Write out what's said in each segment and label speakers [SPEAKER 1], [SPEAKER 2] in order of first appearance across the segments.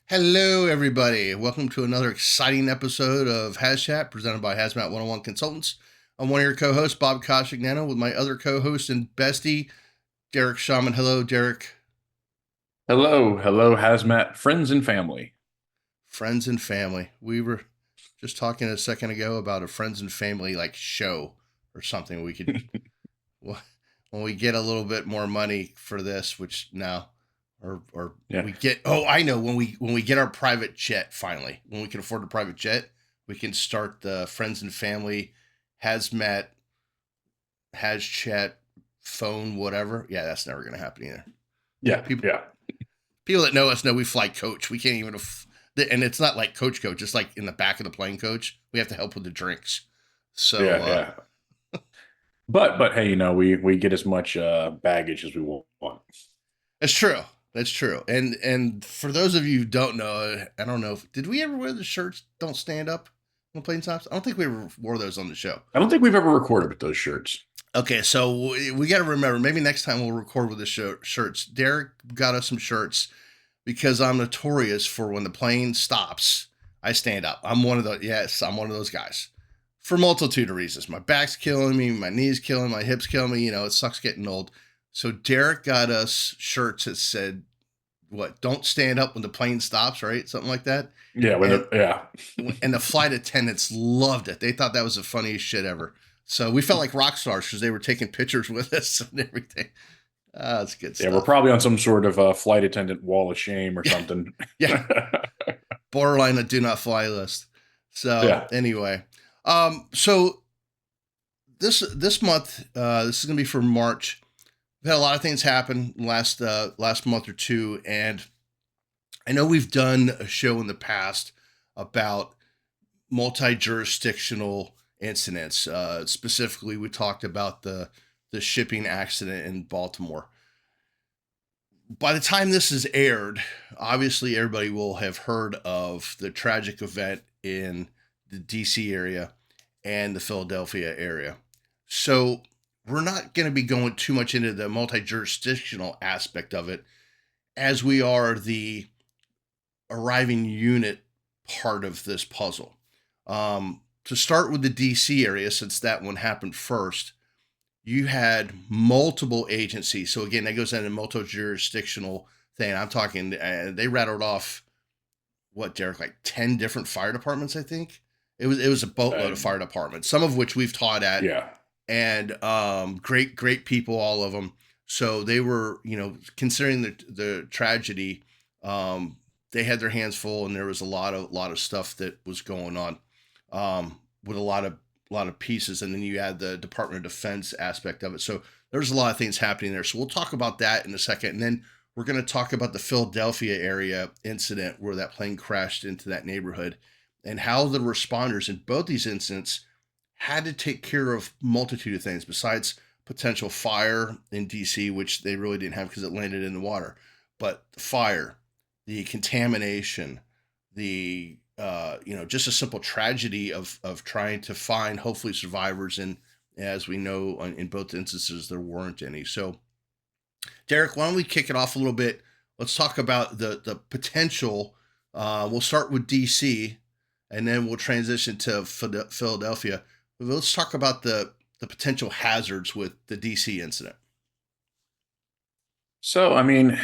[SPEAKER 1] Hello, everybody. Welcome to another exciting episode of HazChat presented by HazMat 101 Consultants. I'm one of your co hosts, Bob Koshignano, with my other co host and bestie, Derek Shaman. Hello, Derek.
[SPEAKER 2] Hello, hazmat friends and family.
[SPEAKER 1] Friends and family. We were just talking a second ago about a friends and family like show or something. We could, well, when we get a little bit more money for this, which now, or
[SPEAKER 2] Yeah,
[SPEAKER 1] we get, oh, I know, when we get our private jet finally, when we can afford a private jet, we can start the friends and family hazmat, HazChat phone, whatever. Yeah, that's never going to happen either.
[SPEAKER 2] yeah,
[SPEAKER 1] People,
[SPEAKER 2] yeah,
[SPEAKER 1] people that know us know we fly coach. We can't even, and it's not like coach. It's like in the back of the plane coach. We have to help with the drinks. So,
[SPEAKER 2] yeah. But hey, we get as much baggage as we want.
[SPEAKER 1] that's true. That's true. And for those of you who don't know, I don't know. Did we ever wear the shirts "Don't Stand Up" on plane tops? I don't think we ever wore those on the show.
[SPEAKER 2] I don't think we've ever recorded with those shirts.
[SPEAKER 1] Okay, so we got to remember. Maybe next time we'll record with the shirts. Derek got us some shirts because I'm notorious for when the plane stops, I stand up. I'm one of the yes, I'm one of those guys for a multitude of reasons. My back's killing me, my knees killing, my hips killing me. It sucks getting old. So Derek got us shirts that said what? Don't stand up when the plane stops, right? Something like that.
[SPEAKER 2] Yeah,
[SPEAKER 1] And
[SPEAKER 2] yeah,
[SPEAKER 1] and the flight attendants loved it. They thought that was the funniest shit ever. So we felt like rock stars because they were taking pictures with us and everything. That's good
[SPEAKER 2] yeah. We're
[SPEAKER 1] stuff.
[SPEAKER 2] probably on some sort of flight attendant wall of shame or
[SPEAKER 1] Yeah,
[SPEAKER 2] something.
[SPEAKER 1] yeah. Borderline the do not fly list. So
[SPEAKER 2] Yeah.
[SPEAKER 1] anyway, so this month, this is gonna be for March. We've had a lot of things happen last month or two, and I know we've done a show in the past about multi-jurisdictional incidents. Specifically, we talked about the shipping accident in Baltimore. By the time this is aired, obviously everybody will have heard of the tragic event in the DC area and the Philadelphia area. So we're not going to be going too much into the multi jurisdictional aspect of it as we are the arriving unit part of this puzzle. To start with the DC area, since that one happened first, you had multiple agencies. So again, that goes into multi-jurisdictional thing. I'm talking. They rattled off what, Derek, like 10 different fire departments. I think it was a boatload
[SPEAKER 2] uh,
[SPEAKER 1] of fire departments. Some of which we've taught at,
[SPEAKER 2] yeah.
[SPEAKER 1] and great people, all of them. So they were, considering the tragedy, um, they had their hands full, and there was a lot of stuff that was going on, with a lot of pieces, and then you add the Department of Defense aspect of it. So there's a lot of things happening there. So we'll talk about that in a second, and then we're going to talk about the Philadelphia area incident where that plane crashed into that neighborhood, and how the responders in both these incidents had to take care of multitude of things besides potential fire in DC, which they really didn't have because it landed in the water. But the fire, the contamination, the just a simple tragedy of trying to find hopefully survivors, and as we know in both instances there weren't any. So Derek, why don't we kick it off a little bit? Let's talk about the potential. We'll start with DC, and then we'll transition to Philadelphia. Let's talk about the potential hazards with the DC incident.
[SPEAKER 2] So I mean,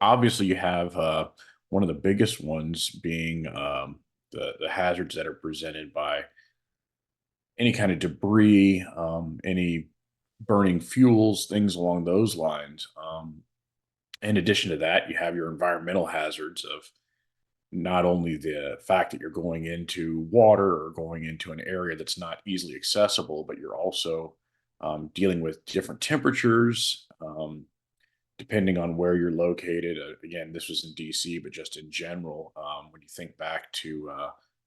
[SPEAKER 2] obviously you have one of the biggest ones being the hazards that are presented by any kind of debris, any burning fuels, things along those lines. In addition to that, you have your environmental hazards of not only the fact that you're going into water or going into an area that's not easily accessible, but you're also dealing with different temperatures, depending on where you're located. Again, this was in DC, but just in general, when you think back to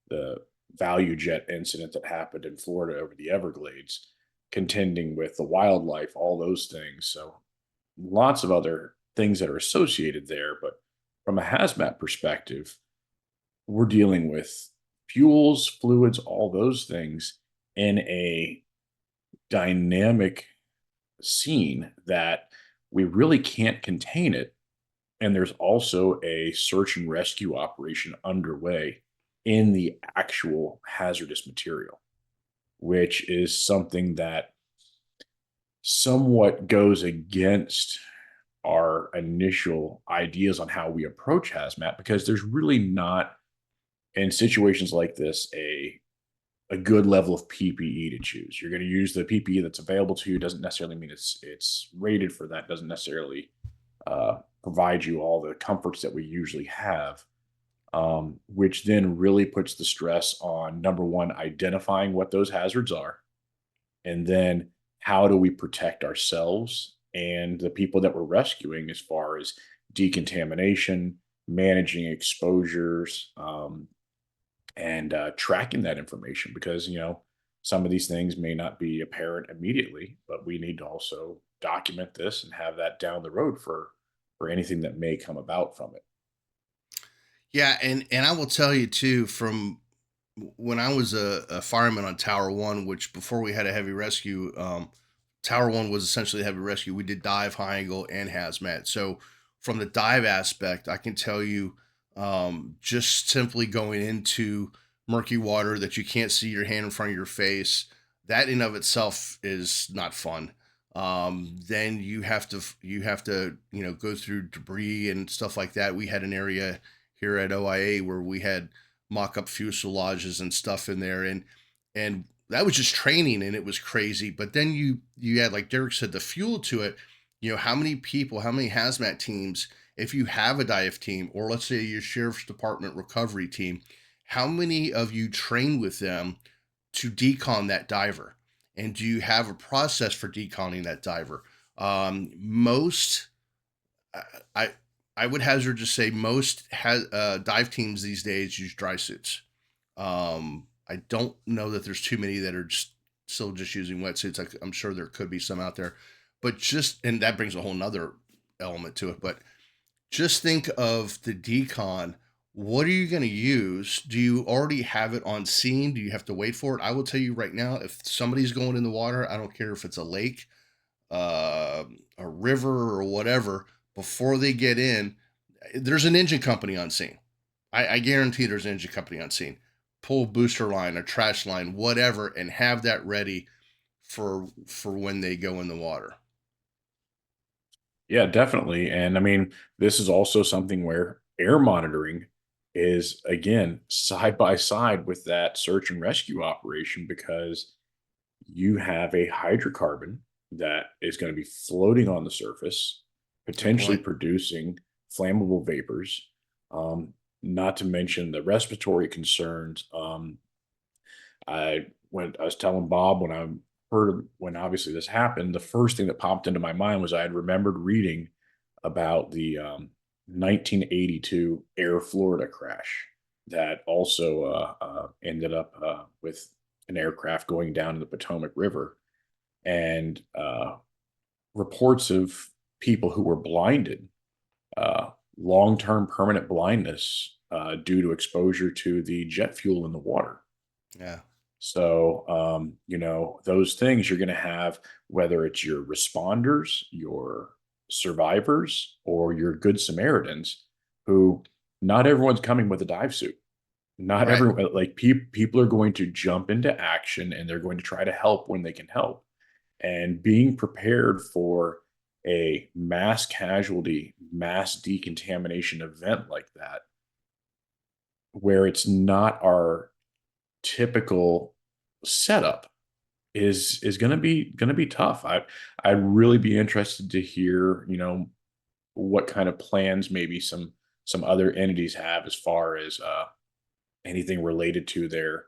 [SPEAKER 2] the value jet incident that happened in Florida over the Everglades, contending with the wildlife, all those things. So lots of other things that are associated there. But from a hazmat perspective, we're dealing with fuels, fluids, all those things in a dynamic scene that we really can't contain it And there's also a search and rescue operation underway in the actual hazardous material, which is something that somewhat goes against our initial ideas on how we approach hazmat, because there's really not, in situations like this, a good level of PPE to choose. You're going to use the PPE that's available to you. Doesn't necessarily mean it's rated for that. Doesn't necessarily provide you all the comforts that we usually have. Which then really puts the stress on, number one, identifying what those hazards are, and then how do we protect ourselves and the people that we're rescuing, as far as decontamination, managing exposures, and tracking that information, because some of these things may not be apparent immediately, but we need to also document this and have that down the road for anything that may come about from it.
[SPEAKER 1] Yeah, and I will tell you too, from when I was a fireman on Tower One, which before we had a heavy rescue, Tower One was essentially a heavy rescue. We did dive, high angle, and hazmat. So from the dive aspect, I can tell you, just simply going into murky water that you can't see your hand in front of your face, that in of itself is not fun. Then you have to go through debris and stuff like that. We had an area here at OIA where we had mock-up fuselages and stuff in there, and that was just training, and it was crazy. But then you had, like Derek said, the fuel to it. How many people, how many hazmat teams, if you have a dive team, or let's say your sheriff's department recovery team, how many of you train with them to decon that diver? And do you have a process for deconning that diver? Most I I would hazard to say most dive teams these days use dry suits. I don't know that there's too many that are still just using wetsuits. I'm sure there could be some out there, but and that brings a whole nother element to it. But just think of the decon. What are you going to use? Do you already have it on scene? Do you have to wait for it? I will tell you right now, if somebody's going in the water, I don't care if it's a lake, uh, a river, or whatever, before they get in, there's an engine company on scene. I guarantee there's an engine company on scene. Pull a booster line, a trash line, whatever, and have that ready for when they go in the water.
[SPEAKER 2] Yeah, definitely. And I mean, this is also something where air monitoring is, again, side by side with that search and rescue operation, because you have a hydrocarbon that is going to be floating on the surface,
[SPEAKER 1] Good
[SPEAKER 2] potentially
[SPEAKER 1] point.
[SPEAKER 2] producing flammable vapors, not to mention the respiratory concerns. I was telling Bob, when I heard, when obviously this happened, the first thing that popped into my mind was I had remembered reading about the 1982 Air Florida crash that also ended up with an aircraft going down in the Potomac River, and reports of people who were blinded, uh, long-term permanent blindness due to exposure to the jet fuel in the water.
[SPEAKER 1] Yeah.
[SPEAKER 2] So, those things you're going to have, whether it's your responders, your survivors, or your good Samaritans, who, not everyone's coming with a dive suit. Not
[SPEAKER 1] Right.
[SPEAKER 2] everyone, like, people are going to jump into action, and they're going to try to help when they can help. And being prepared for a mass casualty, mass decontamination event like that, where it's not our typical setup, is gonna be tough. I'd really be interested to hear, what kind of plans maybe some other entities have, as far as anything related to their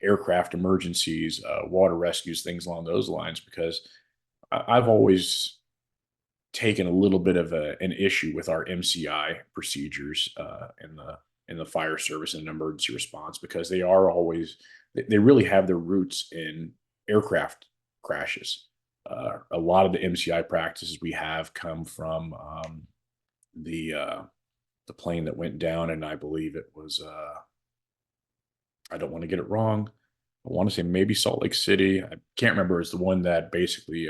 [SPEAKER 2] aircraft emergencies, water rescues, things along those lines. Because I've always taken a little bit of an issue with our MCI procedures in the fire service and emergency response, because they are always, they really have their roots in aircraft crashes. A lot of the MCI practices we have come from the uh, the plane that went down, and I believe it was, I don't want to get it wrong. I want to say maybe Salt Lake City. I can't remember. It's the one that basically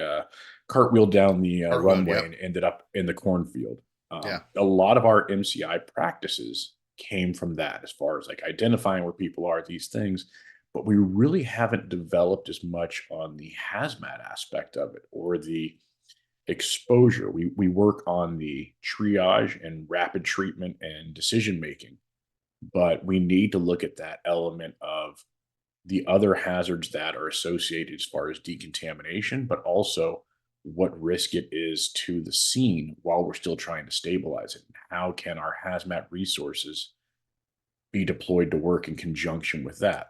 [SPEAKER 2] cartwheeled down the
[SPEAKER 1] Heartwood.
[SPEAKER 2] runway
[SPEAKER 1] Yep.
[SPEAKER 2] and ended up in the cornfield.
[SPEAKER 1] Yeah.
[SPEAKER 2] A lot of our MCI practices came from that, as far as like identifying where people are, these things. But we really haven't developed as much on the hazmat aspect of it, or the exposure. We work on the triage and rapid treatment and decision making, but we need to look at that element of the other hazards that are associated as far as decontamination, but also what risk it is to the scene while we're still trying to stabilize it. How can our hazmat resources be deployed to work in conjunction with that?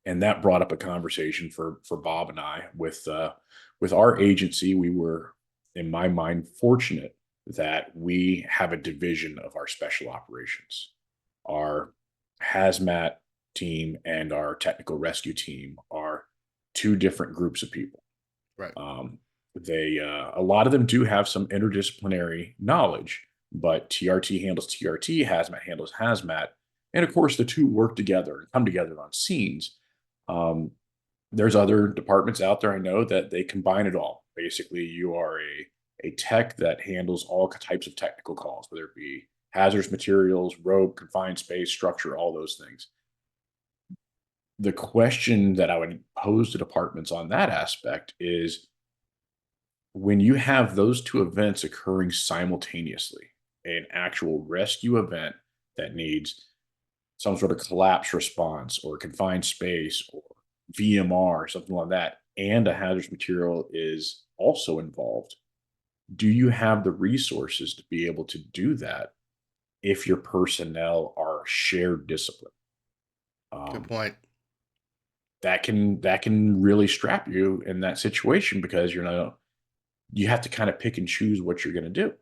[SPEAKER 2] And that brought up a conversation for Bob and I with our agency. We were, in my mind, fortunate that we have a division of our special operations. Our hazmat team and our technical rescue team are two different groups of people.
[SPEAKER 1] Right.
[SPEAKER 2] Um, they A lot of them do have some interdisciplinary knowledge, but TRT handles TRT, hazmat handles hazmat, and of course the two work together and come together on scenes. Um, there's other departments out there I know that they combine it all. Basically, you are a tech that handles all types of technical calls, whether it be hazardous materials, rope, confined space, structure, all those things. The question that I would pose to departments on that aspect is, when you have those two events occurring simultaneously, an actual rescue event that needs some sort of collapse response or confined space or VMR or something like that, and a hazardous material is also involved, do you have the resources to be able to do that if your personnel are shared discipline?
[SPEAKER 1] Good
[SPEAKER 2] Um,
[SPEAKER 1] point.
[SPEAKER 2] that can really strap you in that situation, because you have to kind of pick and choose what you're going to do.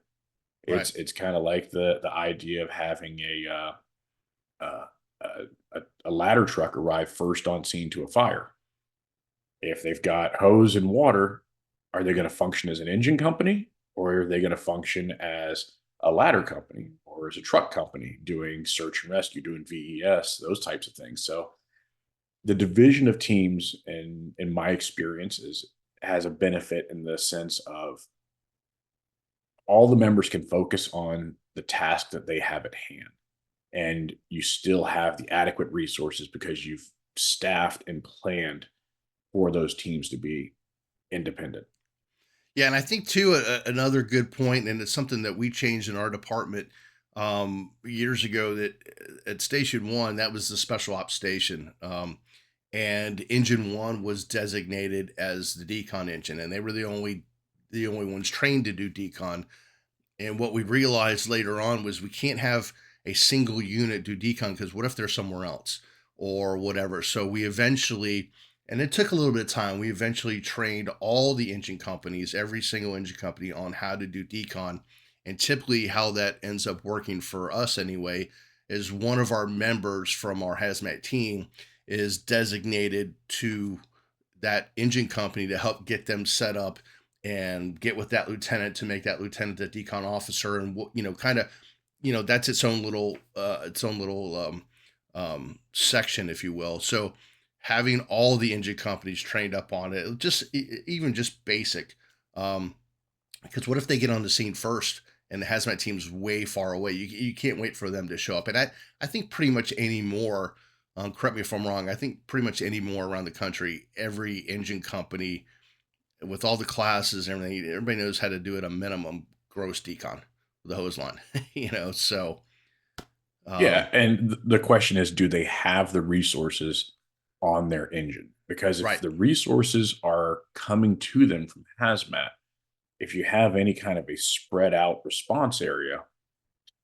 [SPEAKER 1] Right.
[SPEAKER 2] It's kind of like the idea of having uh, a ladder truck arrive first on scene to a fire. If they've got hose and water, are they going to function as an engine company, or are they going to function as a ladder company or as a truck company doing search and rescue, doing VES, those types of things? So the division of teams, in my experience, is has a benefit in the sense of all the members can focus on the task that they have at hand, and you still have the adequate resources because you've staffed and planned for those teams to be independent.
[SPEAKER 1] Yeah, and I think too another good point, and it's something that we changed in our department years ago. That at Station One, that was the special ops station, and Engine One was designated as the decon engine, and they were the only ones trained to do decon. And what we realized later on was we can't have a single unit do decon because what if they're somewhere else or whatever? So we eventually, and it took a little bit of time, we eventually trained all the engine companies, every single engine company, on how to do decon. And typically, how that ends up working for us anyway is one of our members from our hazmat team is designated to that engine company to help get them set up and get with that lieutenant to make that lieutenant the decon officer, and kind of, that's its own little section, if you will. So having all the engine companies trained up on it, just even just basic, um, because what if they get on the scene first and the hazmat team's way far away? You can't wait for them to show up. And I think pretty much anymore, correct me if I'm wrong, I think pretty much anymore around the country, every engine company with all the classes and everything, everybody knows how to do it a minimum gross decon with the hose line, so,
[SPEAKER 2] Yeah,
[SPEAKER 1] um,
[SPEAKER 2] and the question is, do they have the resources on their engine? Because if
[SPEAKER 1] right,
[SPEAKER 2] the resources are coming to them from hazmat, if you have any kind of a spread out response area,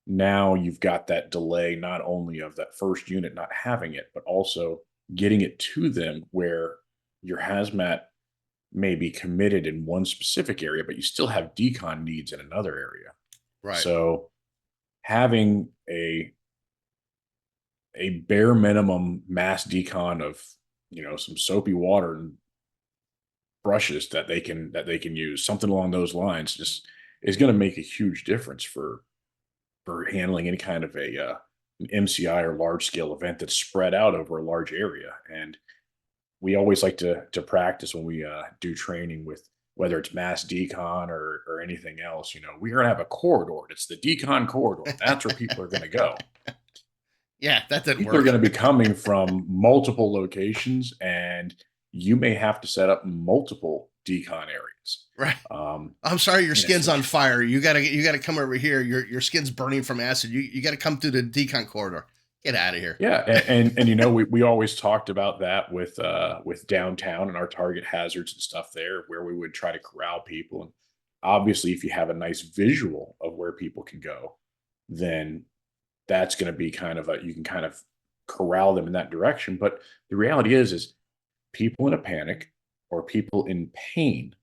[SPEAKER 2] now you've got that delay, not only of that first unit not having it, but also getting it to them, where your hazmat may be committed in one specific area, but you still have decon needs in another area.
[SPEAKER 1] right,
[SPEAKER 2] So having a bare minimum mass decon of, some soapy water and brushes that they can use, something along those lines, just is going to make a huge difference for handling any kind of an MCI or large scale event that's spread out over a large area. And we always like to practice when we do training with whether it's mass decon or anything else, we're going to have a corridor. It's the decon corridor. That's where people are going to go.
[SPEAKER 1] Yeah, that didn't
[SPEAKER 2] People are
[SPEAKER 1] work.
[SPEAKER 2] going to be coming from multiple locations, and you may have to set up multiple decon areas.
[SPEAKER 1] Right.
[SPEAKER 2] Um,
[SPEAKER 1] I'm sorry, your
[SPEAKER 2] in a
[SPEAKER 1] skin's on
[SPEAKER 2] situ-
[SPEAKER 1] fire. You gotta come over here. Your skin's burning from acid. You gotta come through the decon corridor. Get out of here.
[SPEAKER 2] yeah, and we always talked about that with downtown and our target hazards and stuff there, where we would try to corral people. And obviously, if you have a nice visual of where people can go, then that's going to be kind of you can kind of corral them in that direction. But the reality is people in a panic or people in pain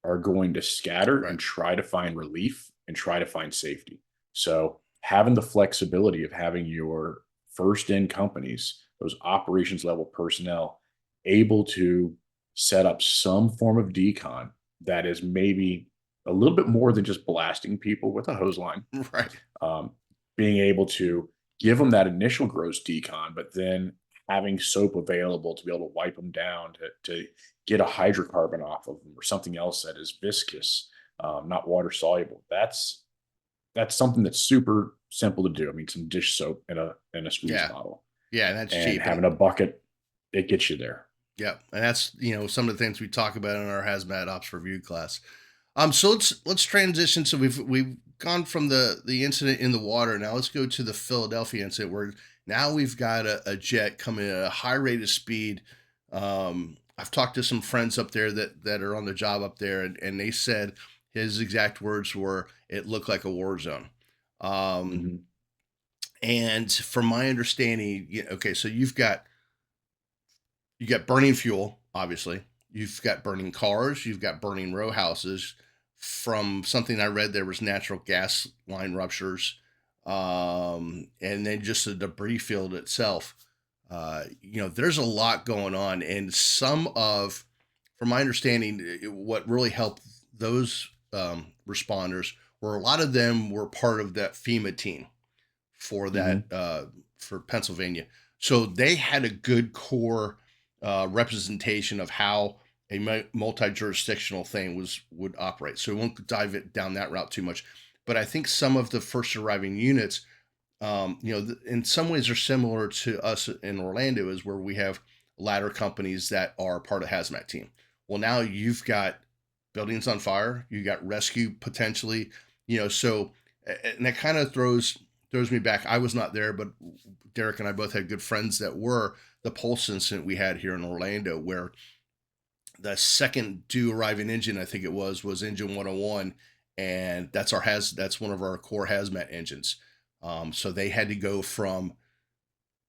[SPEAKER 2] are going to scatter
[SPEAKER 1] Right.
[SPEAKER 2] and try to find relief and try to find safety. So having the flexibility of having your first in companies, those operations level personnel, able to set up some form of decon that is maybe a little bit more than just blasting people with a hose line,
[SPEAKER 1] Right.
[SPEAKER 2] um, being able to give them that initial gross decon, but then having soap available to be able to wipe them down to get a hydrocarbon off of them or something else that is viscous, not water soluble. That's something that's super simple to do. I mean, some dish soap in a squeeze
[SPEAKER 1] Yeah.
[SPEAKER 2] bottle,
[SPEAKER 1] Yeah, and that's
[SPEAKER 2] and
[SPEAKER 1] cheap. And
[SPEAKER 2] having a bucket, it gets you there.
[SPEAKER 1] yeah, and that's some of the things we talk about in our hazmat ops review class. So let's transition. So we've gone from the incident in the water. Now let's go to the Philadelphia incident, where now we've got a jet coming at a high rate of speed. I've talked to some friends up there that are on the job up there, and they said his exact words were, "It looked like a war zone." Um,
[SPEAKER 2] Mhm.
[SPEAKER 1] and from my understanding, okay, so you got burning fuel, obviously. You've got burning cars. You've got burning row houses. From something I read, there was natural gas line ruptures, and then just the debris field itself. There's a lot going on, and from my understanding, what really helped those responders were a lot of them were part of that FEMA team for that
[SPEAKER 2] Mhm.
[SPEAKER 1] for Pennsylvania. So they had a good core representation of how a multi-jurisdictional thing would operate. So we won't dive it down that route too much. But I think some of the first arriving units, in some ways are similar to us in Orlando, is where we have ladder companies that are part of hazmat team. Well, now you've got buildings on fire, you got rescue potentially, so and that kind of throws me back. I was not there, but Derek and I both had good friends that were. The Pulse incident we had here in Orlando, where the second due arriving engine, I think it was engine 101, and that's one of our core hazmat engines. So they had to go from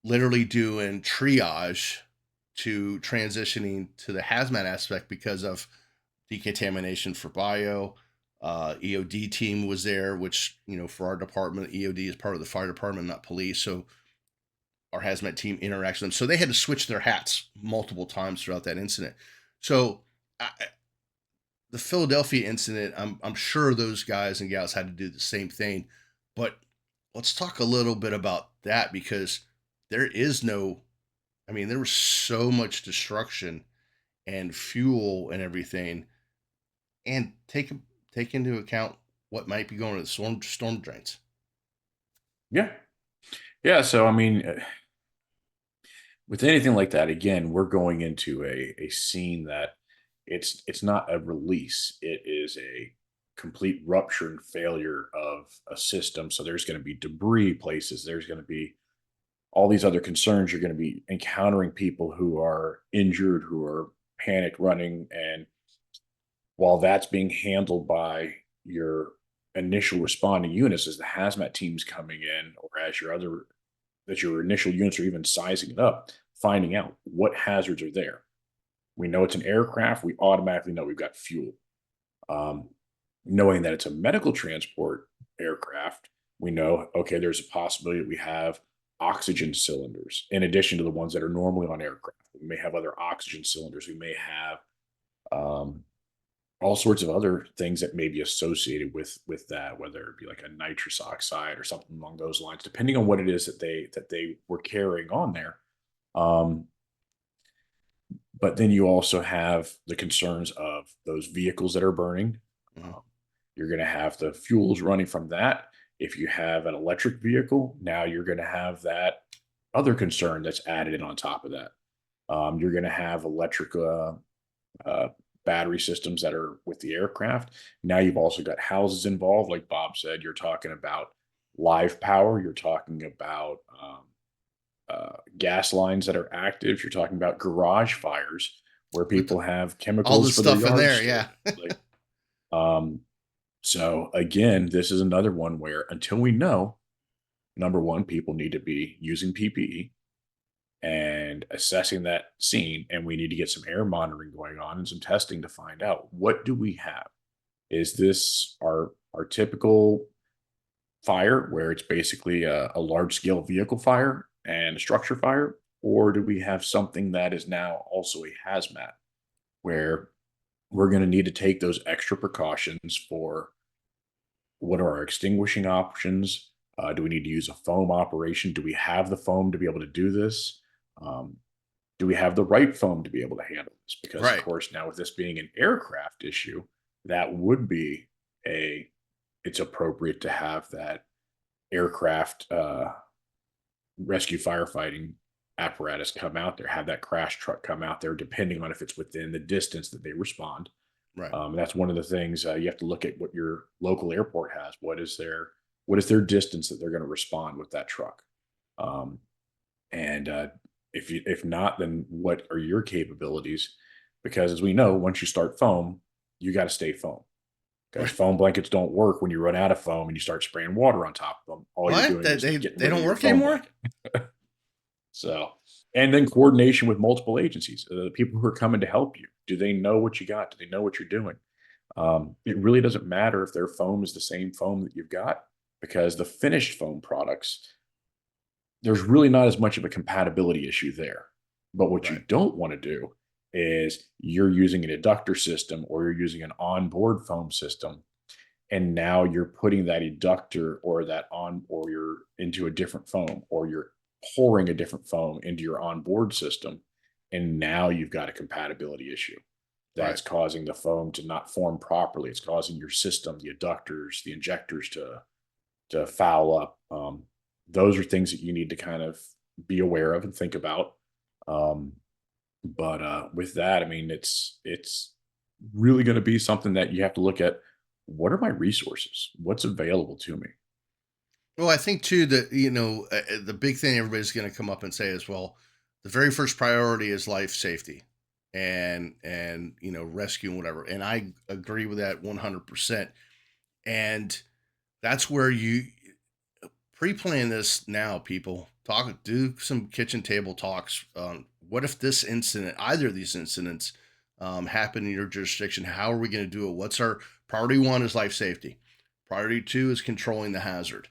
[SPEAKER 1] literally doing triage to transitioning to the hazmat aspect because of decontamination for bio. EOD team was there, which for our department, EOD is part of the fire department, not police. So our hazmat team interacts with them. So they had to switch their hats multiple times throughout that incident. So I, the Philadelphia incident, I'm sure those guys and gals had to do the same thing. But let's talk a little bit about that, because there is no, I mean, there was so much destruction and fuel and everything, and take into account what might be going to the storm drains.
[SPEAKER 2] Yeah, yeah. So I mean, with anything like that, again, we're going into a scene that it's not a release. It is a complete rupture and failure of a system. So there's going to be debris places. There's going to be all these other concerns. You're going to be encountering people who are injured, who are panicked running. And while that's being handled by your initial responding units as the hazmat teams coming in, or as your initial units are even sizing it up, finding out what hazards are there. We know it's an aircraft. We automatically know we've got fuel. Um, Knowing that it's a medical transport aircraft, we know, okay, there's a possibility that we have oxygen cylinders in addition to the ones that are normally on aircraft. We may have other oxygen cylinders. We may have um, all sorts of other things that may be associated with that, whether it be like a nitrous oxide or something along those lines, depending on what it is that they were carrying on there. Um, But then you also have the concerns of those vehicles that are burning.
[SPEAKER 1] Mhm.
[SPEAKER 2] Um, you're going to have the fuels running from that. If you have an electric vehicle, now you're going to have that other concern that's added in on top of that. You're going to have electric uh, battery systems that are with the aircraft. Now you've also got houses involved. Like Bob said, you're talking about live power. You're talking about gas lines that are active. You're talking about garage fires where
[SPEAKER 1] With
[SPEAKER 2] people have
[SPEAKER 1] all
[SPEAKER 2] chemicals
[SPEAKER 1] the
[SPEAKER 2] for their
[SPEAKER 1] stuff in
[SPEAKER 2] yards
[SPEAKER 1] there,
[SPEAKER 2] stored.
[SPEAKER 1] yeah.
[SPEAKER 2] Like, um, so again, this is another one where until we know, number one, people need to be using PPE and assessing that scene, and we need to get some air monitoring going on and some testing to find out what do we have. Is this our typical fire where it's basically a large scale vehicle fire and a structure fire, or do we have something that is now also a hazmat where we're going to need to take those extra precautions for what are our extinguishing options? Do we need to use a foam operation? Do we have the foam to be able to do this? Um, do we have the right foam to be able to handle this? Because, of
[SPEAKER 1] Right.
[SPEAKER 2] course, now with this being an aircraft issue, that would be a it's appropriate to have that aircraft rescue firefighting apparatus come out there, have that crash truck come out there, depending on if it's within the distance that they respond.
[SPEAKER 1] Right.
[SPEAKER 2] That's one of the things you have to look at what your local airport has. What is their distance that they're going to respond with that truck? Um, and if not, then what are your capabilities? Because as we know, once you start foam, you got to stay foam because
[SPEAKER 1] Right.
[SPEAKER 2] foam blankets don't work when you run out of foam and you start spraying water on top of them. All you're
[SPEAKER 1] What?
[SPEAKER 2] doing
[SPEAKER 1] That
[SPEAKER 2] is
[SPEAKER 1] they
[SPEAKER 2] getting
[SPEAKER 1] they
[SPEAKER 2] rid of
[SPEAKER 1] don't
[SPEAKER 2] your
[SPEAKER 1] work
[SPEAKER 2] foam
[SPEAKER 1] anymore?
[SPEAKER 2] blanket. So, and then coordination with multiple agencies, the people who are coming to help you. Do they know what you got? Do they know what you're doing? It really doesn't matter if their foam is the same foam that you've got because the finished foam products, there's really not as much of a compatibility issue there. But what you
[SPEAKER 1] Right.
[SPEAKER 2] don't want to do is you're using an eductor system or you're using an onboard foam system and now you're putting that eductor or that on or you're into a different foam or you're pouring a different foam into your onboard system and now you've got a compatibility issue
[SPEAKER 1] Right.
[SPEAKER 2] that's causing the foam to not form properly. It's causing your system, the eductors, the injectors to foul up. Those are things that you need to kind of be aware of and think about. Um, but with that, I mean, it's really going to be something that you have to look at. What are my resources? What's available to me?
[SPEAKER 1] Well, I think too that the big thing everybody's going to come up and say is, well, the very first priority is life safety, and rescue and whatever. And I agree with that 100%. And that's where you pre-plan this now, people. Do some kitchen table talks. What if this incident, either of these incidents, happen in your jurisdiction? How are we going to do it? What's our priority? One is life safety. Priority two is controlling the hazard.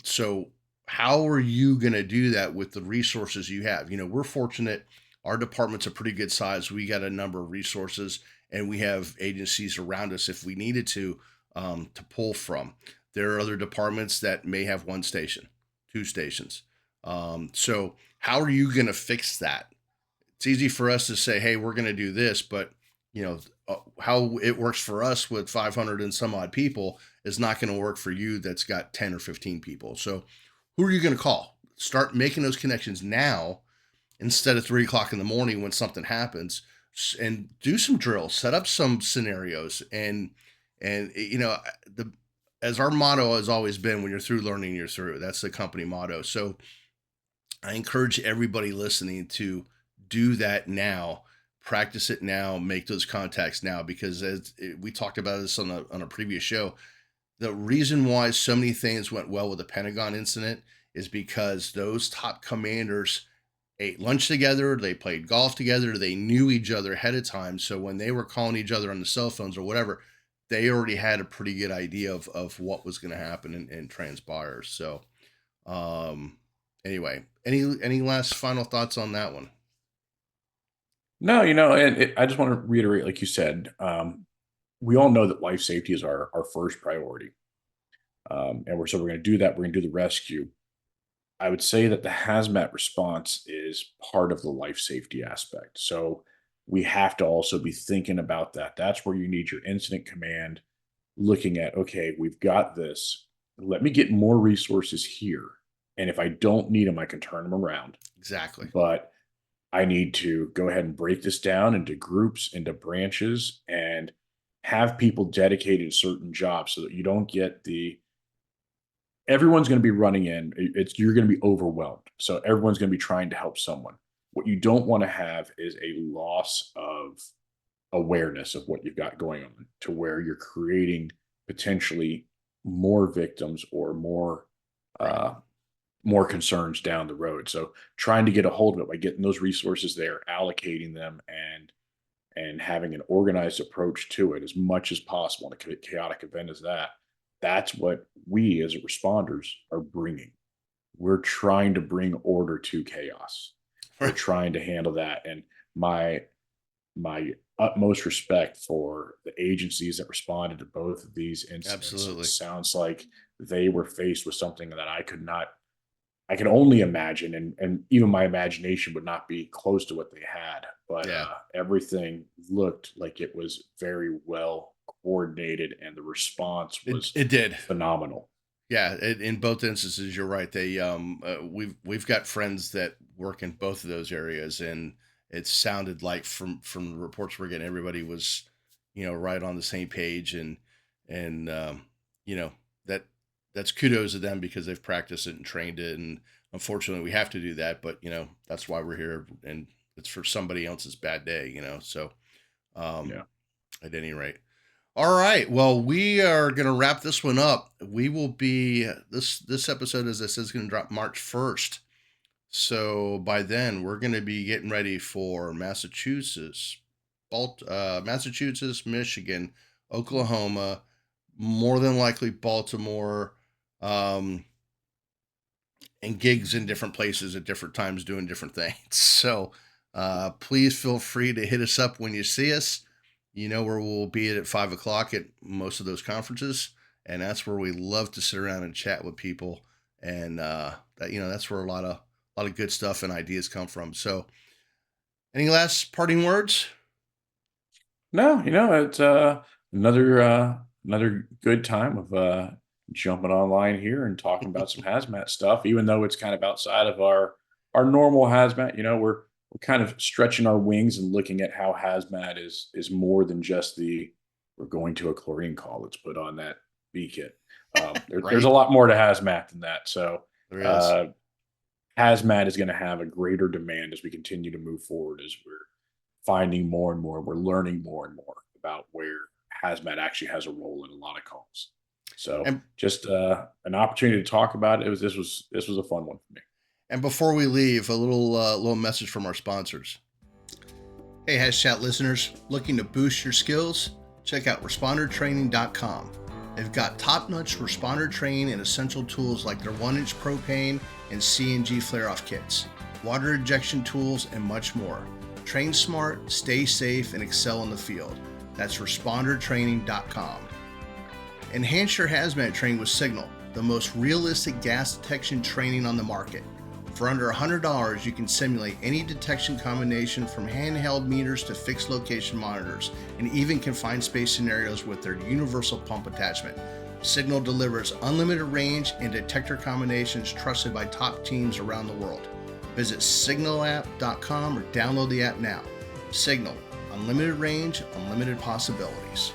[SPEAKER 1] So, how are you going to do that with the resources you have? We're fortunate. Our department's a pretty good size. We got a number of resources, and we have agencies around us if we needed to pull from. There are other departments that may have one station, two stations. So how are you going to fix that? It's easy for us to say, "Hey, we're going to do this," but how it works for us with 500 and some odd people is not going to work for you. That's got 10 or 15 people. So who are you going to call? Start making those connections now instead of 3 o'clock in the morning when something happens, and do some drills, set up some scenarios, and the as our motto has always been, when you're through learning, you're through. That's the company motto. So I encourage everybody listening to do that now, practice it now, make those contacts now, because as we talked about this on a previous show, the reason why so many things went well with the Pentagon incident is because those top commanders ate lunch together, they played golf together, they knew each other ahead of time. So when they were calling each other on the cell phones or whatever, they already had a pretty good idea of what was going to happen and transpire. So, um, anyway, any last final thoughts on that one?
[SPEAKER 2] No, and I just want to reiterate, like you said, we all know that life safety is our first priority, and we're going to do that. We're going to do the rescue. I would say that the hazmat response is part of the life safety aspect. So we have to also be thinking about that. That's where you need your incident command looking at, okay, we've got this. Let me get more resources here. And if I don't need them, I can turn them around.
[SPEAKER 1] Exactly.
[SPEAKER 2] But I need to go ahead and break this down into groups, into branches, and have people dedicated to certain jobs so that you don't get the everyone's going to be running in. It's you're going to be overwhelmed. So everyone's going to be trying to help someone. What you don't want to have is a loss of awareness of what you've got going on to where you're creating potentially more victims or
[SPEAKER 1] Right.
[SPEAKER 2] uh, more concerns down the road. So trying to get a hold of it by getting those resources there, allocating them, and having an organized approach to it as much as possible in a chaotic event as that. That's what we as responders are bringing. We're trying to bring order to chaos. We're
[SPEAKER 1] Right.
[SPEAKER 2] trying to handle that. And my my utmost respect for the agencies that responded to both of these incidents. It
[SPEAKER 1] Absolutely.
[SPEAKER 2] sounds like they were faced with something that I could only imagine, and even my imagination would not be close to what they had. But
[SPEAKER 1] Yeah.
[SPEAKER 2] everything looked like it was very well coordinated, and the response
[SPEAKER 1] It
[SPEAKER 2] was
[SPEAKER 1] it did.
[SPEAKER 2] phenomenal.
[SPEAKER 1] Yeah, in both instances, you're right. We've got friends that work in both of those areas, and it sounded like from the reports we're getting, everybody was, right on the same page, and you know that that's kudos to them because they've practiced it and trained it, and unfortunately, we have to do that, but that's why we're here, and it's for somebody else's bad day, So, um,
[SPEAKER 2] Yeah.
[SPEAKER 1] at any rate. All right. Well, we are going to wrap this one up. We will be this episode, as I said, is going to drop March 1st. So by then, we're going to be getting ready for Massachusetts, Michigan, Oklahoma, more than likely Baltimore, um, and gigs in different places at different times doing different things. So please feel free to hit us up when you see us. You know where we'll be at 5 o'clock at most of those conferences, and that's where we love to sit around and chat with people, and that's where a lot of good stuff and ideas come from. So, any last parting words?
[SPEAKER 2] No, it's another good time of jumping online here and talking about some hazmat stuff, even though it's kind of outside of our normal hazmat. We're kind of stretching our wings and looking at how hazmat is more than just the we're going to a chlorine call. Let's put on that B kit. There's a
[SPEAKER 1] Right,
[SPEAKER 2] lot more to hazmat than that. So
[SPEAKER 1] there is.
[SPEAKER 2] uh, hazmat is going to have a greater demand as we continue to move forward as we're finding more and more, we're learning more and more about where hazmat actually has a role in a lot of calls. So
[SPEAKER 1] And
[SPEAKER 2] just an opportunity to talk about it. This was a fun one for me.
[SPEAKER 1] and before we leave, a little message from our sponsors. Hey, HazChat listeners, looking to boost your skills? Check out respondertraining.com. They've got top-notch responder training and essential tools like their 1-inch propane and CNG flare-off kits, water injection tools, and much more. Train smart, stay safe, and excel in the field. That's respondertraining.com. Enhance your hazmat training with Signal, the most realistic gas detection training on the market. For under $100, you can simulate any detection combination from handheld meters to fixed location monitors, and even confined space scenarios with their universal pump attachment. Signal delivers unlimited range and detector combinations trusted by top teams around the world. Visit signalapp.com or download the app now. Signal, unlimited range, unlimited possibilities.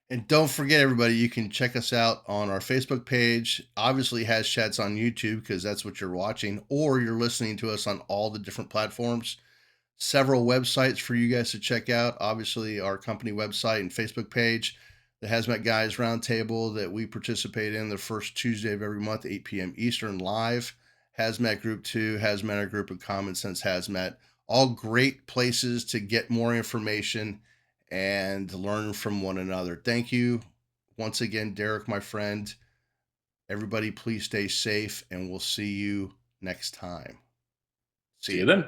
[SPEAKER 1] And don't forget, everybody, you can check us out on our Facebook page. Obviously, HazChat's on YouTube because that's what you're watching, or you're listening to us on all the different platforms. Several websites for you guys to check out. Obviously, our company website and Facebook page, the Hazmat Guys Roundtable that we participate in the first Tuesday of every month, 8 p.m. Eastern, live. Hazmat Group 2, Hazmat Group, and Common Sense Hazmat. All great places to get more information and learn from one another. Thank you once again, Derek, my friend. Everybody, please stay safe, and we'll see you next time. See
[SPEAKER 2] See you
[SPEAKER 1] ya.
[SPEAKER 2] then.